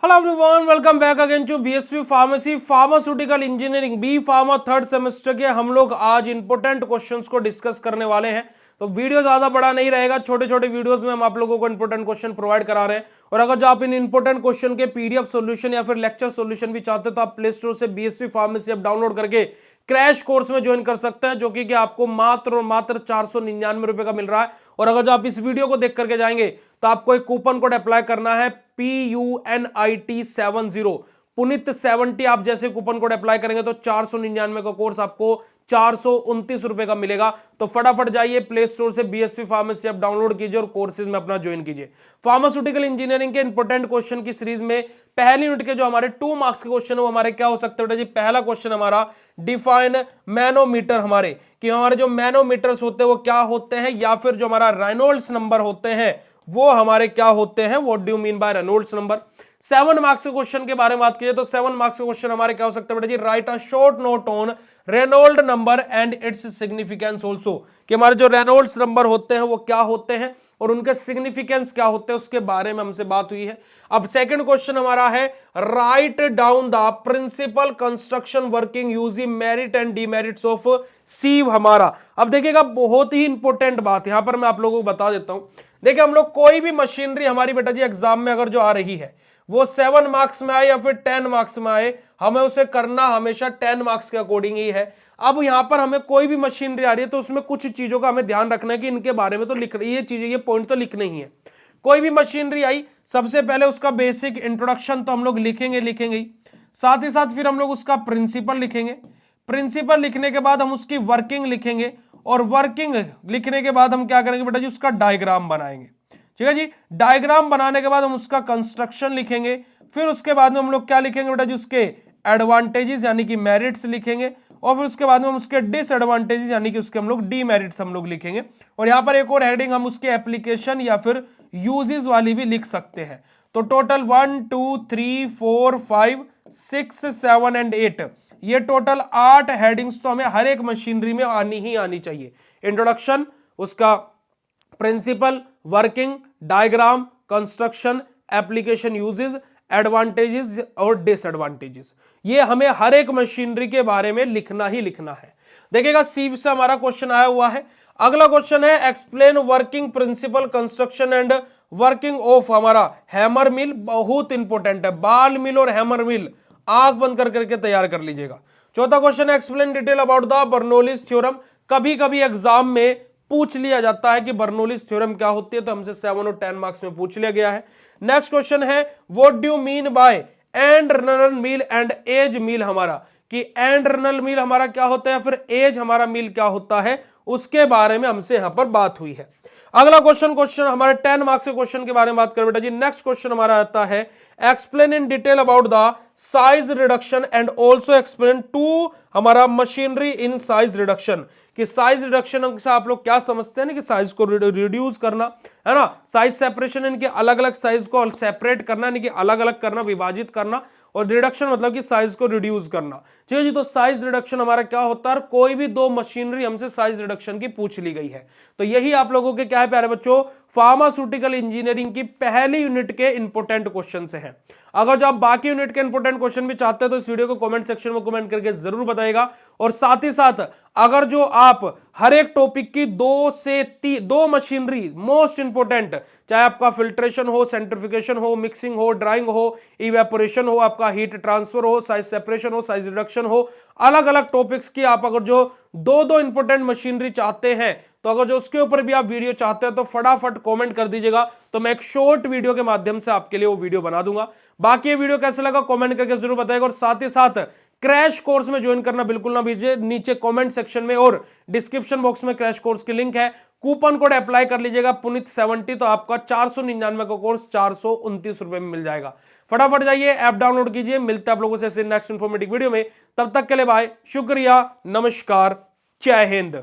Hello everyone, welcome back again to BSV pharmacy pharmaceutical engineering B pharma third semester के हम लोग आज important questions को discuss करने वाले हैं। तो वीडियो ज्यादा बड़ा नहीं रहेगा, छोटे छोटे वीडियोस में हम आप लोगों को इंपोर्टेंट क्वेश्चन प्रोवाइड करा रहे हैं। और अगर जो आप इन इंपोर्टेंट क्वेश्चन के पीडीएफ सॉल्यूशन या फिर लेक्चर सॉल्यूशन भी चाहते हो तो आप प्ले स्टोर से बीएसवी फार्मेसी ऐप डाउनलोड करके क्रैश कोर्स में ज्वाइन कर सकते हैं, जो कि आपको मात्र और मात्र 499 रुपए का मिल रहा है। और अगर जो आप इस वीडियो को देख करके जाएंगे तो आपको एक कूपन कोड अप्लाई करना है PUNIT70 पुनित 70। आप जैसे कूपन कोड अप्लाई करेंगे तो 499 का कोर्स आपको 429 रुपए का मिलेगा। तो फटाफट जाइए प्ले स्टोर से बीएसवी फार्मेसी ऐप डाउनलोड कीजिए और कोर्सेज में अपना ज्वाइन कीजिए। फार्मास्यूटिकल इंजीनियरिंग के इंपोर्टेंट क्वेश्चन की सीरीज में पहली यूनिट के जो हमारे 2 मार्क्स के क्वेश्चन है वो हमारे क्या हो सकते हैं बेटा जी। पहला क्वेश्चन हमारा डिफाइन मैनोमीटर, हमारे कि हमारे जो मैनोमीटर्स होते हैं वो क्या होते हैं, या फिर जो हमारा रेनॉल्ड्स नंबर होते हैं वो हमारे क्या होते हैं, what do you mean by Reynolds number. 7 marks के क्वेश्चन के बारे में बात कीजिए तो 7 मार्क्स के क्वेश्चन हमारे क्या हो सकते हैं बेटा जी। Write a short note on Reynold number and its significance also, कि हमारे जो रेनॉल्ड्स नंबर होते हैं वो क्या होते हैं और उनके सिग्निफिकेंस क्या होते हैं उसके बारे में हमसे बात हुई है। अब सेकंड क्वेश्चन हमारा है write down the principle construction working using merit and demerits of sieve हमारा। अब देखिएगा बहुत ही इंपॉर्टेंट बात यहां पर मैं आप लोगों को बता देता हूं। देखिए हम लोग कोई भी मशीनरी हमारी बेटा जी एग्जाम में अगर जो आ रही है वो 7 मार्क्स में आए या फिर 10 मार्क्स में आए, हमें उसे करना हमेशा 10 मार्क्स के अकॉर्डिंग ही है। अब यहां पर हमें कोई भी मशीनरी आ रही है तो उसमें कुछ चीजों का हमें ध्यान रखना है कि इनके बारे में तो लिख रही है चीजें, ये पॉइंट तो लिखने ही है। कोई भी मशीनरी आई सबसे पहले उसका बेसिक इंट्रोडक्शन तो हम लोग लिखेंगे ही, साथ ही साथ फिर हम लोग उसका प्रिंसिपल लिखेंगे। प्रिंसिपल लिखने के बाद हम उसकी वर्किंग लिखेंगे और वर्किंग लिखने के बाद हम क्या करेंगे बेटा जी, उसका डायग्राम बनाएंगे। ठीक है जी, डायग्राम बनाने के बाद हम उसका कंस्ट्रक्शन लिखेंगे। फिर उसके बाद में हम लोग क्या लिखेंगे बेटा जी, उसके एडवांटेजेस यानी कि मेरिट्स लिखेंगे। और फिर उसके बाद में हम उसके डिसएडवांटेजेस यानी कि उसके हम लोग डीमेरिट्स हम लोग लिखेंगे। और यहां पर एक और हेडिंग हम उसके एप्लीकेशन या फिर यूजेस वाली भी लिख सकते हैं। तो टोटल 1 2 3 4 5 6 7 एंड 8 ये टोटल 8 हेडिंग्स तो हमें हर एक मशीनरी में आनी ही आनी चाहिए। इंट्रोडक्शन, उसका principle, working, diagram, construction, application uses, advantages और डिसएडवांटेजेस, ये हमें हर एक मशीनरी के बारे में लिखना ही लिखना है। देखिएगा सीव से हमारा क्वेश्चन आया हुआ है। अगला क्वेश्चन है explain working principle construction and working of हमारा हैमर मिल। बहुत इंपॉर्टेंट है, बाल मिल और हैमर मिल आंख बंद करके तैयार कर लीजिएगा। चौथा क्वेश्चन है explain detail about the Bernoulli's theorem. कभी कभी एग्जाम में पूछ लिया जाता है कि बर्नौलीज थ्योरम क्या होती है, तो हमसे 7 और 10 मार्क्स में पूछ लिया गया है। नेक्स्ट क्वेश्चन है what do you mean by end runner mill and edge mill हमारा, कि एंड रनल मील हमारा क्या होता है फिर एज हमारा मील क्या होता है, उसके बारे में हमसे यहां पर बात हुई है। अगला क्वेश्चन हमारे 10 मार्क्स के क्वेश्चन के बारे में बात करें बेटा जी। नेक्स्ट क्वेश्चन हमारा आता है explain in detail about the size reduction and also explain to हमारा मशीनरी इन साइज रिडक्शन, कि साइज रिडक्शन से आप लोग क्या समझते हैं ना, कि साइज को रिड्यूस करना है ना, साइज सेपरेशन इनके अलग अलग साइज को सेपरेट करना यानी कि अलग अलग करना, विभाजित करना, और रिडक्शन मतलब कि साइज को रिड्यूस करना। ठीक है जी, तो साइज रिडक्शन हमारा क्या होता है, कोई भी 2 मशीनरी हमसे साइज रिडक्शन की पूछ ली गई है। तो यही आप लोगों के क्या है प्यारे बच्चों, फार्मास्यूटिकल इंजीनियरिंग की पहली यूनिट के इंपोर्टेंट क्वेश्चन से हैं। अगर जो आप बाकी यूनिट के इंपोर्टेंट क्वेश्चन भी चाहते हैं तो इस वीडियो को कमेंट सेक्शन में कमेंट करके जरूर बताइएगा। और साथ ही साथ अगर जो आप हर एक टॉपिक की 2 मशीनरी मोस्ट इंपोर्टेंट, चाहे आपका फिल्ट्रेशन हो, सेंट्रिफिकेशन हो, मिक्सिंग हो, ड्राइंग हो, इवेपोरेशन हो, आपका हीट ट्रांसफर हो, साइज सेपरेशन हो, साइज रिडक्शन हो, अलग अलग टॉपिक्स की आप अगर जो 2 इंपोर्टेंट मशीनरी चाहते हैं तो अगर जो उसके ऊपर भी आप वीडियो चाहते हैं तो फटाफट कमेंट कर दीजिएगा, तो मैं एक शॉर्ट वीडियो के माध्यम से आपके लिए वो वीडियो बना दूंगा। बाकी ये वीडियो कैसा लगा कमेंट करके जरूर बताइएगा। और साथ ही साथ क्रैश कोर्स में ज्वाइन करना बिल्कुल ना भूलिए, नीचे कमेंट सेक्शन में और डिस्क्रिप्शन बॉक्स में क्रैश कोर्स की लिंक है, कूपन कोड अप्लाई कर लीजिएगा पुनित 70, तो आपका 499 का कोर्स 429 रुपए में मिल जाएगा। फटाफट जाइए ऐप डाउनलोड कीजिए। मिलते हैं आप लोगों से नेक्स्ट इंफॉर्मेटिव वीडियो में, तब तक के लिए बाय, शुक्रिया, नमस्कार, जय हिंद।